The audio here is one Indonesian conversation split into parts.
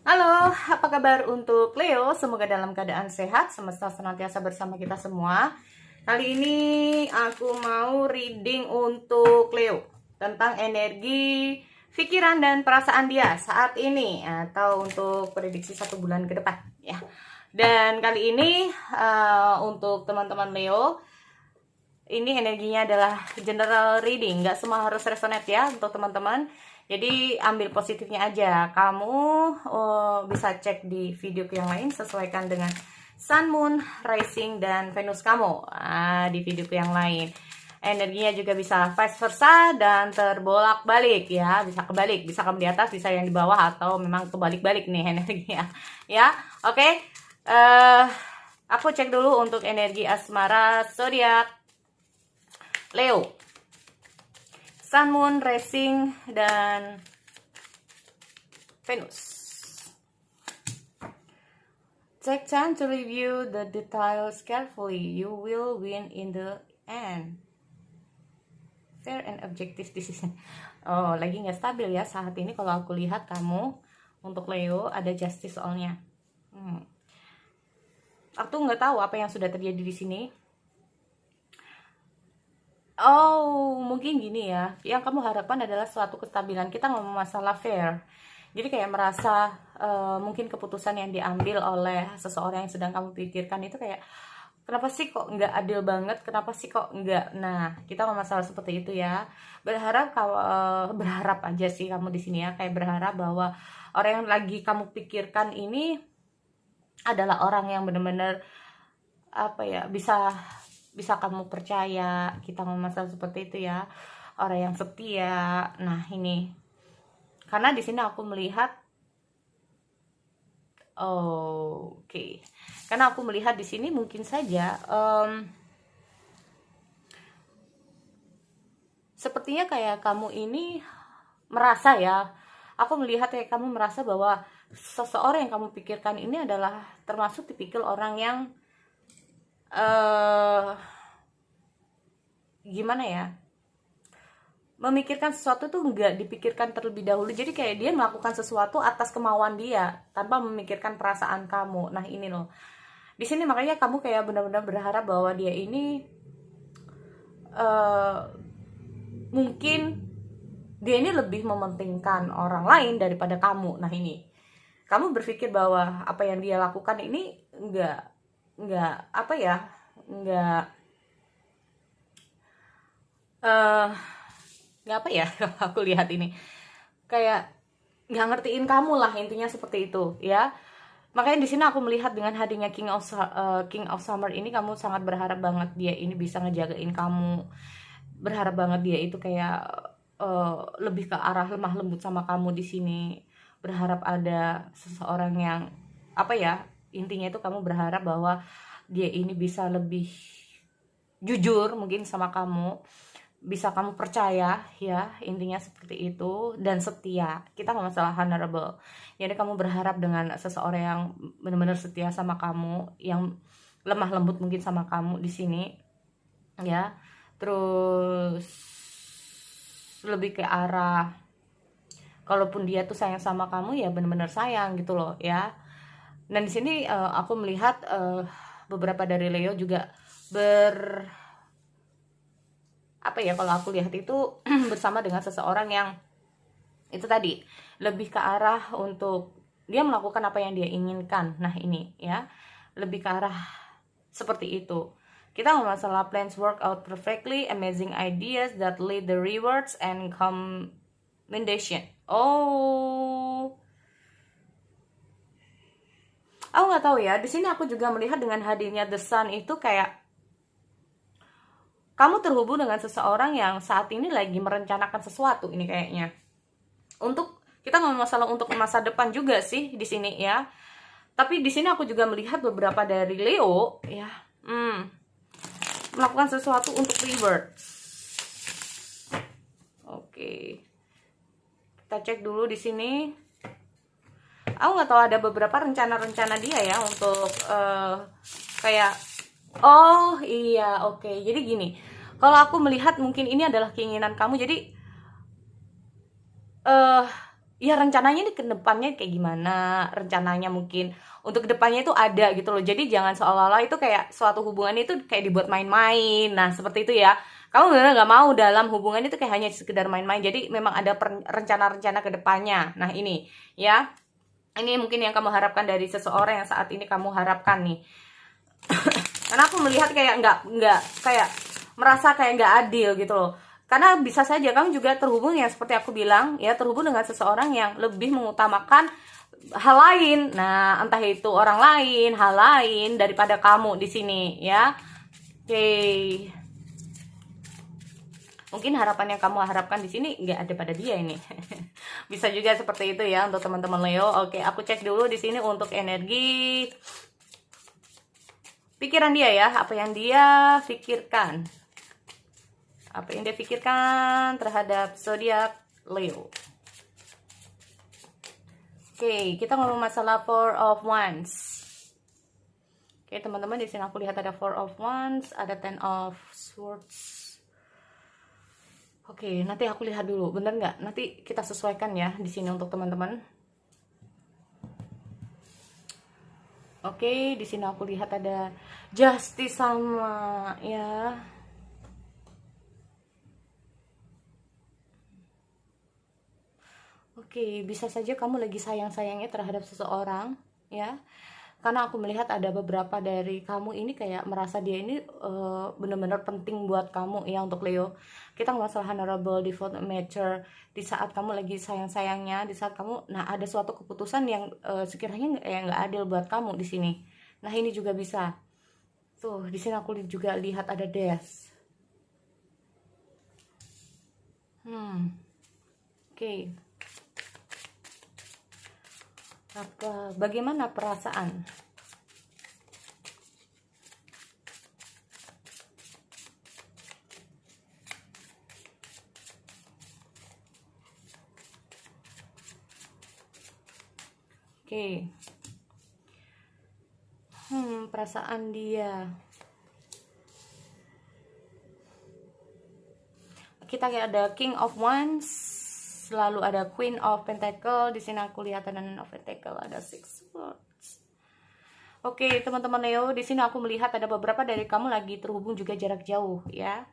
Halo, apa kabar untuk Leo? Semoga dalam keadaan sehat, semesta senantiasa bersama kita semua. Kali ini aku mau reading untuk Leo tentang energi, pikiran dan perasaan dia saat ini atau untuk prediksi 1 bulan ke depan ya. Dan kali ini untuk teman-teman Leo, ini energinya adalah general reading, nggak semua harus resonate ya untuk teman-teman. Jadi ambil positifnya aja. Kamu bisa cek di video yang lain, sesuaikan dengan Sun, Moon, Rising, dan Venus kamu di video yang lain. Energinya juga bisa vice versa dan terbolak-balik ya, bisa kebalik, bisa kamu di atas, bisa yang di bawah, atau memang kebalik-balik nih energinya ya. Oke. Aku cek dulu untuk energi asmara zodiak Leo, Sun, Moon, Rising, dan Venus. Take time to review the details carefully. You will win in the end. Fair and objective decision. Oh, lagi nggak stabil ya saat ini. Kalau aku lihat kamu untuk Leo ada justice soalnya. Aku nggak tahu apa yang sudah terjadi di sini. Oh, mungkin gini ya. Yang kamu harapkan adalah suatu kestabilan. Kita ngomong masalah fair. Jadi kayak merasa mungkin keputusan yang diambil oleh seseorang yang sedang kamu pikirkan itu kayak, kenapa sih kok nggak adil banget? Kenapa sih kok nggak? Nah, kita ngomong masalah seperti itu ya. Berharap berharap aja sih kamu di sini ya. Kayak berharap bahwa orang yang lagi kamu pikirkan ini adalah orang yang benar-benar bisa kamu percaya. Kita ngomong masalah seperti itu ya, orang yang setia. Nah ini karena di sini aku melihat karena aku melihat di sini mungkin saja sepertinya kayak kamu ini merasa ya, aku melihat kayak kamu merasa bahwa seseorang yang kamu pikirkan ini adalah termasuk tipikal orang yang gimana ya, memikirkan sesuatu tuh nggak dipikirkan terlebih dahulu. Jadi kayak dia melakukan sesuatu atas kemauan dia tanpa memikirkan perasaan kamu. Nah ini loh, di sini makanya kamu kayak benar-benar berharap bahwa dia ini mungkin dia ini lebih mementingkan orang lain daripada kamu. Nah ini kamu berpikir bahwa apa yang dia lakukan ini nggak aku lihat ini kayak nggak ngertiin kamu lah, intinya seperti itu ya. Makanya di sini aku melihat dengan hadirnya King of Summer ini, kamu sangat berharap banget dia ini bisa ngejagain kamu, berharap banget dia itu kayak lebih ke arah lemah lembut sama kamu di sini, berharap ada seseorang yang intinya itu kamu berharap bahwa dia ini bisa lebih jujur mungkin sama kamu, bisa kamu percaya ya, intinya seperti itu, dan setia. Kita nggak masalah honorable. Jadi kamu berharap dengan seseorang yang benar-benar setia sama kamu, yang lemah lembut mungkin sama kamu di sini ya. Terus lebih ke arah kalaupun dia tuh sayang sama kamu ya benar-benar sayang gitu loh ya. Dan di sini aku melihat beberapa dari Leo juga kalau aku lihat itu bersama dengan seseorang yang itu tadi lebih ke arah untuk dia melakukan apa yang dia inginkan. Nah ini ya, lebih ke arah seperti itu. Kita ngomong masalah plans work out perfectly, amazing ideas that lead the rewards and commendation. Aku nggak tahu ya. Di sini aku juga melihat dengan hadirnya The Sun itu kayak kamu terhubung dengan seseorang yang saat ini lagi merencanakan sesuatu ini kayaknya. Untuk kita ngomong masalah untuk masa depan juga sih di sini ya. Tapi di sini aku juga melihat beberapa dari Leo ya, melakukan sesuatu untuk rewards. Oke. Kita cek dulu di sini. Aku nggak tahu, ada beberapa rencana-rencana dia ya untuk jadi gini, kalau aku melihat mungkin ini adalah keinginan kamu. Jadi ya rencananya nih ke depannya kayak gimana, rencananya mungkin untuk ke depannya itu ada gitu loh. Jadi jangan seolah-olah itu kayak suatu hubungan itu kayak dibuat main-main. Nah, seperti itu ya. Kamu benar nggak mau dalam hubungan itu kayak hanya sekedar main-main. Jadi memang ada rencana-rencana ke depannya. Nah, ini ya. Ini mungkin yang kamu harapkan dari seseorang yang saat ini kamu harapkan nih. Karena aku melihat kayak nggak kayak merasa kayak nggak adil gitu loh. Karena bisa saja kamu juga terhubung yang seperti aku bilang ya, terhubung dengan seseorang yang lebih mengutamakan hal lain. Nah, entah itu orang lain, hal lain daripada kamu di sini ya. Oke. Mungkin harapan yang kamu harapkan di sini nggak ada pada dia ini. Bisa juga seperti itu ya untuk teman-teman Leo. Oke, aku cek dulu di sini untuk energi pikiran dia ya, apa yang dia pikirkan. Apa yang dia pikirkan terhadap zodiak Leo. Oke, kita ngomong masalah Four of Wands. Oke, teman-teman, di sini aku lihat ada Four of Wands, ada Ten of Swords. Oke, nanti aku lihat dulu, bener nggak? Nanti kita sesuaikan ya di sini untuk teman-teman. Oke, di sini aku lihat ada Justice sama ya. Oke, bisa saja kamu lagi sayang-sayangnya terhadap seseorang ya. Karena aku melihat ada beberapa dari kamu ini kayak merasa dia ini benar-benar penting buat kamu ya untuk Leo. Kita masalah honorable default mature di saat kamu lagi sayang-sayangnya, di saat kamu ada suatu keputusan yang sekiranya nggak adil buat kamu di sini. Nah, ini juga bisa. Tuh, di sini aku juga lihat ada Death. Oke. Bagaimana perasaan? Oke. Perasaan dia. Kita kayak ada King of Wands, lalu ada Queen of Pentacle. Di sini aku lihat ada Nine of Pentacle, ada Six Swords. Oke, teman-teman Leo, di sini aku melihat ada beberapa dari kamu lagi terhubung juga jarak jauh ya.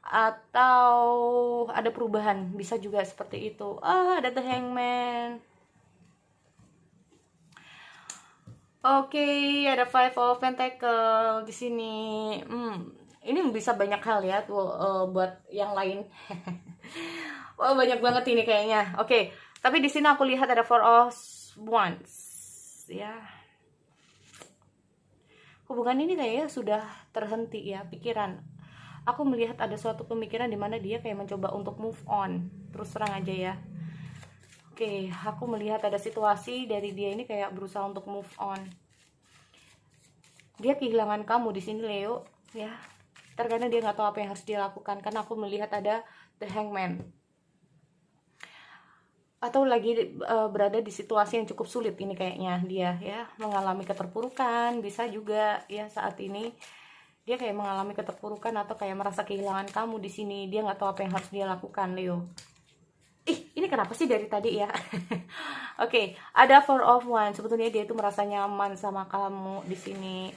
Atau ada perubahan, bisa juga seperti itu. Ada The Hangman. Oke, ada Five of Pentacle di sini. Ini bisa banyak hal ya tuh buat yang lain. Wah, banyak banget ini kayaknya. Oke, tapi di sini aku lihat ada Four of Wands ya. Hubungan ini kayaknya sudah terhenti ya, pikiran. Aku melihat ada suatu pemikiran di mana dia kayak mencoba untuk move on. Terus terang aja ya. Oke, aku melihat ada situasi dari dia ini kayak berusaha untuk move on. Dia kehilangan kamu di sini Leo ya. Terkadang dia nggak tahu apa yang harus dia lakukan karena aku melihat ada The Hangman. Atau lagi berada di situasi yang cukup sulit ini kayaknya dia ya, mengalami keterpurukan, bisa juga ya saat ini dia kayak mengalami keterpurukan atau kayak merasa kehilangan kamu di sini. Dia nggak tahu apa yang harus dia lakukan Leo. Ini kenapa sih dari tadi ya? Oke, ada Four of Wands. Sebetulnya dia itu merasa nyaman sama kamu di sini.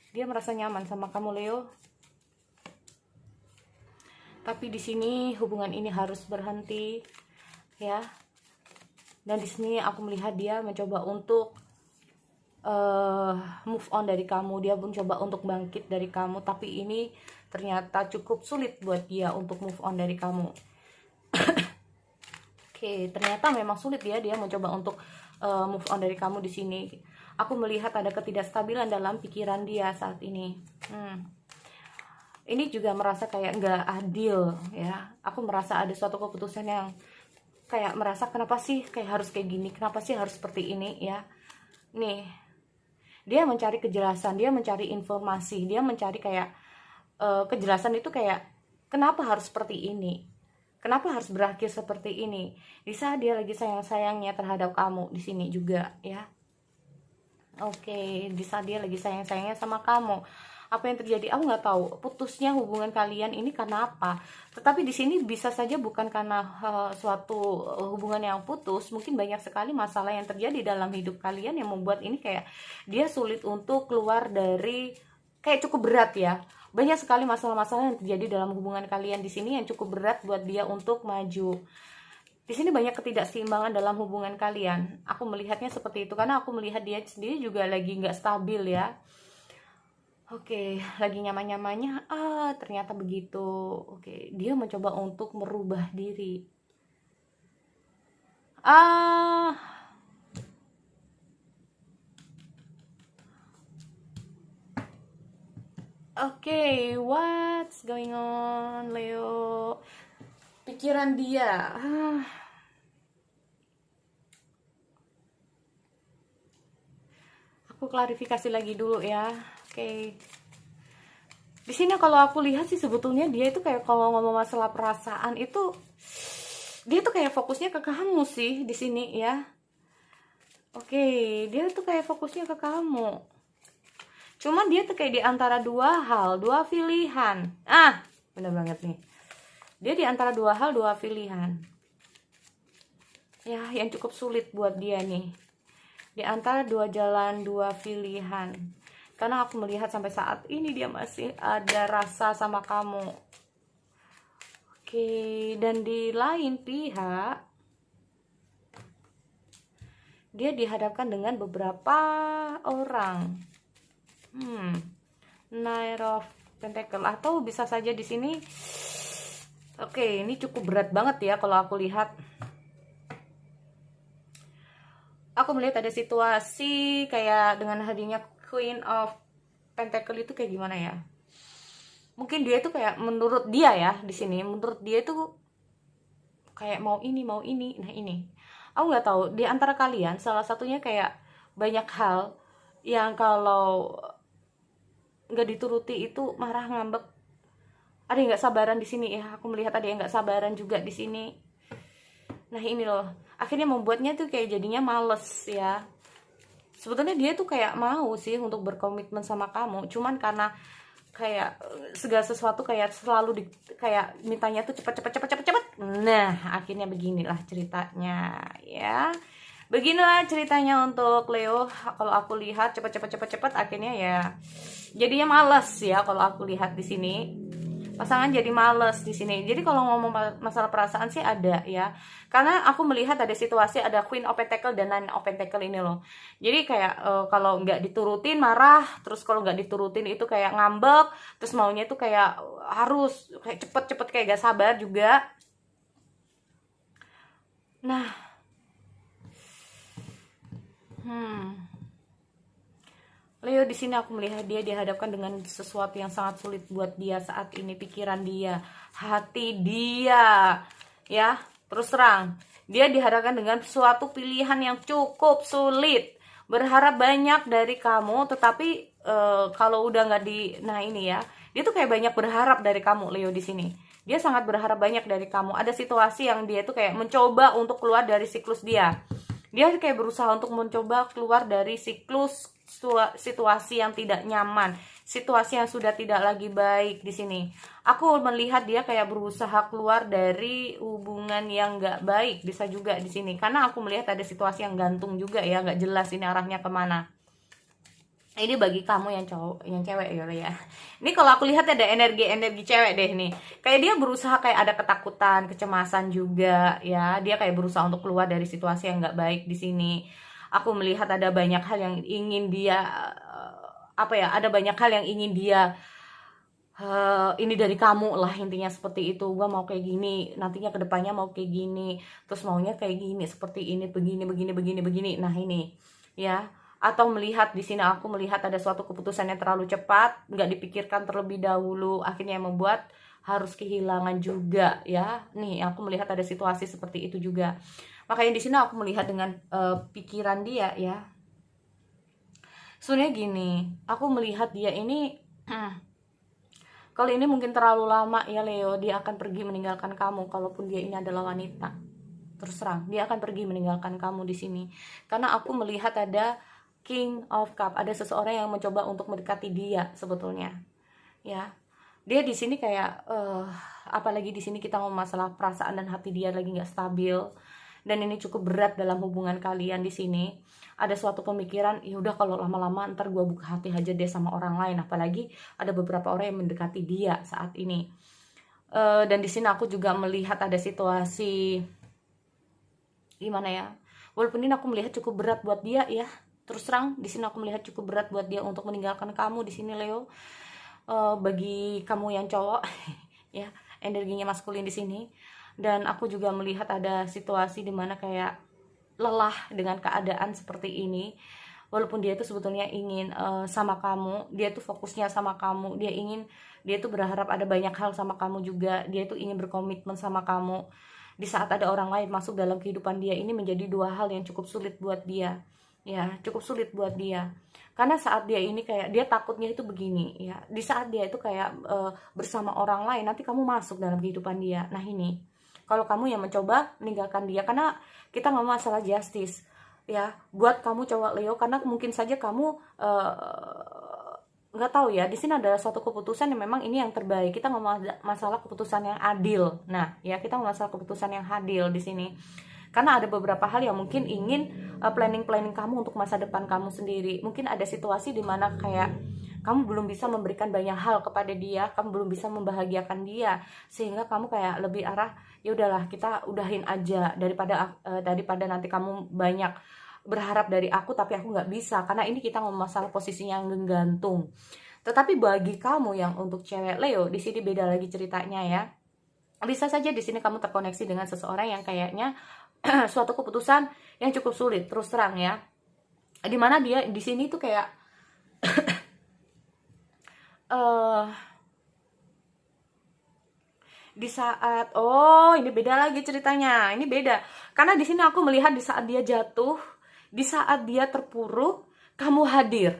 Dia merasa nyaman sama kamu Leo. Tapi di sini hubungan ini harus berhenti ya. Dan di sini aku melihat dia mencoba untuk move on dari kamu. Dia pun coba untuk bangkit dari kamu, tapi ini ternyata cukup sulit buat dia untuk move on dari kamu. Oke, ternyata memang sulit ya dia mencoba untuk move on dari kamu di sini. Aku melihat ada ketidakstabilan dalam pikiran dia saat ini. Ini juga merasa kayak nggak adil ya. Aku merasa ada suatu keputusan yang kayak merasa kenapa sih kayak harus kayak gini, kenapa sih harus seperti ini ya. Nih, dia mencari kejelasan, dia mencari informasi, dia mencari kayak kejelasan itu kayak kenapa harus seperti ini, kenapa harus berakhir seperti ini. Di saat dia lagi sayang-sayangnya terhadap kamu di sini juga ya. Oke, di saat dia lagi sayang-sayangnya sama kamu. apa yang terjadi aku nggak tahu. Putusnya hubungan kalian ini karena apa, tetapi di sini bisa saja bukan karena suatu hubungan yang putus. Mungkin banyak sekali masalah yang terjadi dalam hidup kalian yang membuat ini kayak dia sulit untuk keluar dari, kayak cukup berat ya. Banyak sekali masalah-masalah yang terjadi dalam hubungan kalian di sini yang cukup berat buat dia untuk maju. Di sini banyak ketidakseimbangan dalam hubungan kalian. Aku melihatnya seperti itu karena aku melihat dia sendiri juga lagi nggak stabil ya. Oke, lagi nyaman-nyamannya, ternyata begitu. Oke, dia mencoba untuk merubah diri. Oke, what's going on, Leo? Pikiran dia. Aku klarifikasi lagi dulu ya. Oke. Di sini kalau aku lihat sih sebetulnya dia itu kayak kalau ngomong masalah perasaan itu dia tuh kayak fokusnya ke kamu sih di sini ya. Oke, dia tuh kayak fokusnya ke kamu. Cuman dia tuh kayak di antara dua hal, dua pilihan. Bener banget nih. Dia di antara dua hal, dua pilihan. Ya, yang cukup sulit buat dia nih. Di antara dua jalan, dua pilihan. Karena aku melihat sampai saat ini dia masih ada rasa sama kamu. Oke, dan di lain pihak dia dihadapkan dengan beberapa orang. Knight of Pentacle, atau bisa saja di sini. Oke, ini cukup berat banget ya kalau aku lihat. Aku melihat ada situasi kayak dengan hadirnya Queen of Pentacle itu kayak gimana ya? Mungkin dia itu kayak menurut dia ya di sini, menurut dia itu kayak mau ini. Nah ini, aku nggak tahu di antara kalian salah satunya kayak banyak hal yang kalau nggak dituruti itu marah, ngambek. Ada yang nggak sabaran di sini ya. Aku melihat ada yang nggak sabaran juga di sini. Nah ini loh, akhirnya membuatnya tuh kayak jadinya males ya. Sebetulnya dia tuh kayak mau sih untuk berkomitmen sama kamu, cuman karena kayak segala sesuatu kayak selalu kayak mintanya tuh cepet. Nah akhirnya beginilah ceritanya ya. Beginilah ceritanya untuk Leo. Kalau aku lihat cepet akhirnya ya jadinya males ya. Kalau aku lihat di sini pasangan jadi males di sini. Jadi kalau ngomong masalah perasaan sih ada ya. Karena aku melihat ada situasi ada Queen of Pentacle dan Nine of Pentacle ini loh. Jadi kayak kalau nggak diturutin marah, terus kalau nggak diturutin itu kayak ngambek, terus maunya itu kayak harus kayak cepet kayak gak sabar juga. Nah, Leo di sini aku melihat dia dihadapkan dengan sesuatu yang sangat sulit buat dia saat ini. Pikiran dia, hati dia, ya terus terang dia dihadapkan dengan suatu pilihan yang cukup sulit. Berharap banyak dari kamu, tetapi kalau udah nggak nah ini ya, dia tuh kayak banyak berharap dari kamu Leo di sini. Dia sangat berharap banyak dari kamu. Ada situasi yang dia tuh kayak mencoba untuk keluar dari siklus dia. Dia kayak berusaha untuk mencoba keluar dari siklus situasi yang tidak nyaman, situasi yang sudah tidak lagi baik di sini. Aku melihat dia kayak berusaha keluar dari hubungan yang nggak baik, bisa juga di sini. Karena aku melihat ada situasi yang gantung juga ya, nggak jelas ini arahnya kemana. Ini bagi kamu yang cowok, yang cewek ya. Ini kalau aku lihat ada energi cewek deh nih. Kayak dia berusaha kayak ada ketakutan, kecemasan juga ya. Dia kayak berusaha untuk keluar dari situasi yang nggak baik di sini. Aku melihat ada banyak hal yang ingin dia ada banyak hal yang ingin dia ini dari kamu lah, intinya seperti itu. Gua mau kayak gini, nantinya kedepannya mau kayak gini, terus maunya kayak gini, seperti ini, begini. Nah ini ya. Atau melihat di sini aku melihat ada suatu keputusan yang terlalu cepat, nggak dipikirkan terlebih dahulu, akhirnya membuat harus kehilangan juga ya. Nih aku melihat ada situasi seperti itu juga. Makanya di sini aku melihat dengan pikiran dia ya. Sebenarnya gini, aku melihat dia ini kalau ini mungkin terlalu lama ya Leo, dia akan pergi meninggalkan kamu. Kalaupun dia ini adalah wanita, terus terang dia akan pergi meninggalkan kamu di sini. Karena aku melihat ada King of Cup. Ada seseorang yang mencoba untuk mendekati dia sebetulnya. Ya. Dia di sini kayak apalagi di sini kita ngomong masalah perasaan dan hati dia lagi nggak stabil. Dan ini cukup berat dalam hubungan kalian di sini. Ada suatu pemikiran, ya udah kalau lama-lama ntar gue buka hati aja deh sama orang lain. Apalagi ada beberapa orang yang mendekati dia saat ini. Dan di sini aku juga melihat ada situasi gimana ya? Walaupun ini aku melihat cukup berat buat dia ya. Terus terang di sini aku melihat cukup berat buat dia untuk meninggalkan kamu di sini, Leo. Bagi kamu yang cowok ya, energinya maskulin di sini. Dan aku juga melihat ada situasi dimana kayak lelah dengan keadaan seperti ini. Walaupun dia itu sebetulnya ingin sama kamu, dia tuh fokusnya sama kamu, dia tuh berharap ada banyak hal sama kamu juga, dia tuh ingin berkomitmen sama kamu. Di saat ada orang lain masuk dalam kehidupan dia, ini menjadi dua hal yang cukup sulit buat dia. Ya, cukup sulit buat dia. Karena saat dia ini kayak dia takutnya itu begini ya. Di saat dia itu kayak bersama orang lain, nanti kamu masuk dalam kehidupan dia. Nah ini, kalau kamu yang mencoba meninggalkan dia, karena kita ngomong masalah justice ya, buat kamu cowok Leo, karena mungkin saja kamu nggak tahu ya, di sini ada suatu keputusan yang memang ini yang terbaik. Kita ngomong masalah keputusan yang adil. Nah ya, kita ngomong masalah keputusan yang adil di sini. Karena ada beberapa hal yang mungkin ingin planning kamu untuk masa depan kamu sendiri. Mungkin ada situasi di mana kayak kamu belum bisa memberikan banyak hal kepada dia, kamu belum bisa membahagiakan dia, sehingga kamu kayak lebih arah ya udahlah kita udahin aja daripada nanti kamu banyak berharap dari aku tapi aku nggak bisa. Karena ini kita ngomong masalah posisinya yang menggantung. Tetapi bagi kamu yang untuk cewek Leo, di sini beda lagi ceritanya ya. Bisa saja di sini kamu terkoneksi dengan seseorang yang kayaknya suatu keputusan yang cukup sulit, terus terang ya. Dimana dia di sini tuh kayak di saat ini beda lagi ceritanya. Ini beda. Karena di sini aku melihat di saat dia jatuh, di saat dia terpuruk, kamu hadir.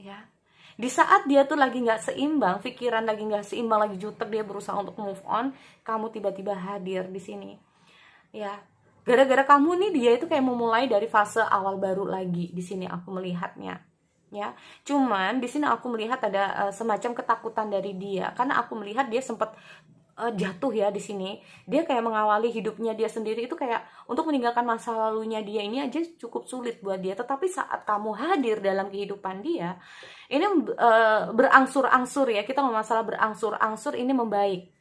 Ya. Di saat dia tuh lagi nggak seimbang, pikiran lagi nggak seimbang, lagi jutek, dia berusaha untuk move on, kamu tiba-tiba hadir di sini. Ya, gara-gara kamu nih dia itu kayak memulai dari fase awal baru lagi di sini aku melihatnya. Ya, cuman di sini aku melihat ada semacam ketakutan dari dia, karena aku melihat dia sempat jatuh ya di sini. Dia kayak mengawali hidupnya dia sendiri itu kayak untuk meninggalkan masa lalunya dia ini aja cukup sulit buat dia. Tetapi saat kamu hadir dalam kehidupan dia, ini berangsur-angsur ya. Kita ngomong masalah berangsur-angsur, ini membaik.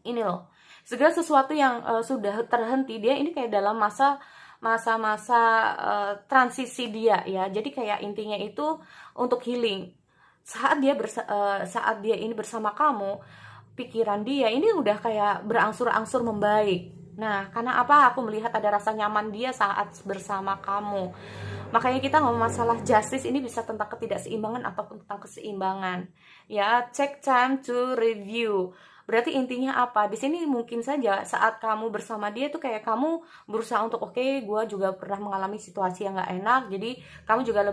Ini loh. Segala sesuatu yang sudah terhenti, dia ini kayak dalam masa-masa transisi dia ya. Jadi kayak intinya itu untuk healing. Saat dia ini bersama kamu, pikiran dia ini udah kayak berangsur-angsur membaik. Nah, karena apa? Aku melihat ada rasa nyaman dia saat bersama kamu. Makanya kita ngomong masalah justice ini bisa tentang ketidakseimbangan ataupun tentang keseimbangan. Ya, take time to review. Berarti intinya apa? Di sini mungkin saja saat kamu bersama dia tuh kayak kamu berusaha untuk gue juga pernah mengalami situasi yang gak enak. Jadi kamu juga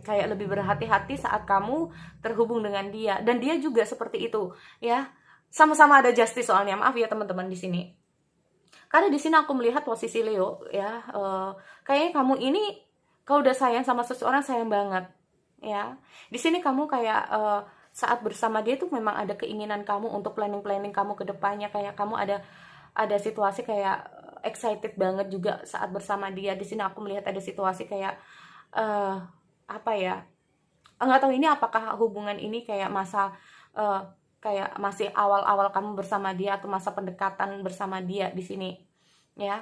kayak lebih berhati-hati saat kamu terhubung dengan dia. Dan dia juga seperti itu, ya. Sama-sama ada justice soalnya. Maaf ya teman-teman di sini. Karena di sini aku melihat posisi Leo, ya. Kayaknya kamu ini kalau udah sayang sama seseorang, sayang banget, ya. Di sini kamu kayak saat bersama dia tuh memang ada keinginan kamu untuk planning kamu ke depannya, kayak kamu ada situasi kayak excited banget juga saat bersama dia. Di sini aku melihat ada situasi kayak apa ya? Enggak tahu ini apakah hubungan ini kayak masa kayak masih awal-awal kamu bersama dia atau masa pendekatan bersama dia di sini, ya.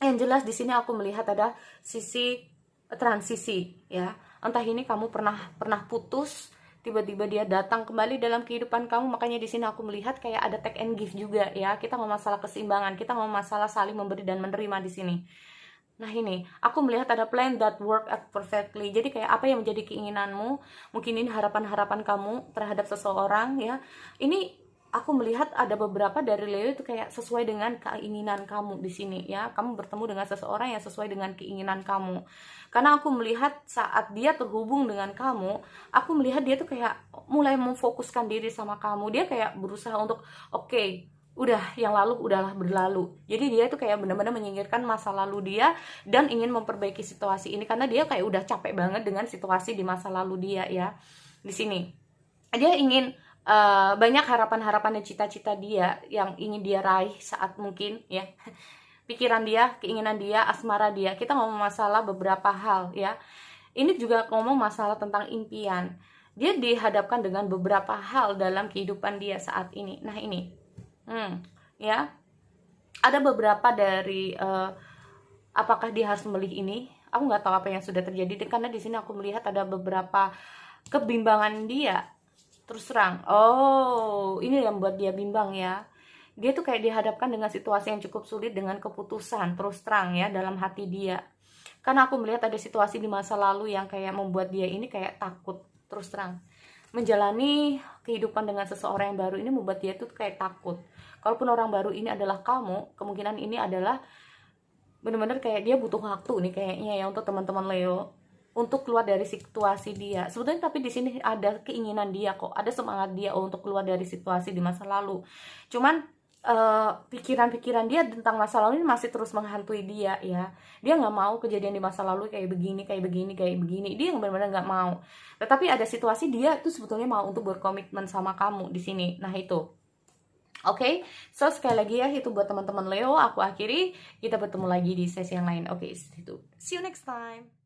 Yang jelas di sini aku melihat ada sisi transisi, ya. Entah ini kamu pernah putus, tiba-tiba dia datang kembali dalam kehidupan kamu. Makanya di sini aku melihat kayak ada take and give juga ya. Kita ngomong masalah keseimbangan, kita ngomong masalah saling memberi dan menerima di sini. Nah ini, aku melihat ada plan that work out perfectly. Jadi kayak apa yang menjadi keinginanmu, mungkin ini harapan-harapan kamu terhadap seseorang ya. Ini aku melihat ada beberapa dari Leo itu kayak sesuai dengan keinginan kamu di sini ya. Kamu bertemu dengan seseorang yang sesuai dengan keinginan kamu. Karena aku melihat saat dia terhubung dengan kamu, aku melihat dia tuh kayak mulai memfokuskan diri sama kamu. Dia kayak berusaha untuk oke, udah, yang lalu udahlah berlalu. Jadi dia tuh kayak benar-benar menyingkirkan masa lalu dia dan ingin memperbaiki situasi ini karena dia kayak udah capek banget dengan situasi di masa lalu dia ya. Di sini dia ingin banyak harapan-harapan dan cita-cita dia yang ingin dia raih saat mungkin ya. Pikiran dia, keinginan dia, asmara dia. Kita ngomong masalah beberapa hal ya. Ini juga ngomong masalah tentang impian. Dia dihadapkan dengan beberapa hal dalam kehidupan dia saat ini. Nah ini, ya, ada beberapa dari apakah dia harus memilih ini? Aku nggak tahu apa yang sudah terjadi karena di sini aku melihat ada beberapa kebimbangan dia. Terus terang, oh ini yang buat dia bimbang ya. Dia tuh kayak dihadapkan dengan situasi yang cukup sulit dengan keputusan terus terang ya dalam hati dia. Karena aku melihat ada situasi di masa lalu yang kayak membuat dia ini kayak takut terus terang. Menjalani kehidupan dengan seseorang yang baru ini membuat dia tuh kayak takut. Kalaupun orang baru ini adalah kamu, kemungkinan ini adalah bener-bener kayak dia butuh waktu nih kayaknya ya untuk teman-teman Leo untuk keluar dari situasi dia. Sebetulnya tapi di sini ada keinginan dia kok, ada semangat dia untuk keluar dari situasi di masa lalu. Cuman pikiran-pikiran dia tentang masa lalu ini masih terus menghantui dia ya. Dia nggak mau kejadian di masa lalu kayak begini, kayak begini, kayak begini. Dia yang benar-benar nggak mau. Tetapi ada situasi dia tuh sebetulnya mau untuk berkomitmen sama kamu di sini. Nah itu. Oke, so sekali lagi ya itu buat teman-teman Leo. Aku akhiri. Kita bertemu lagi di sesi yang lain. Oke, itu. See you next time.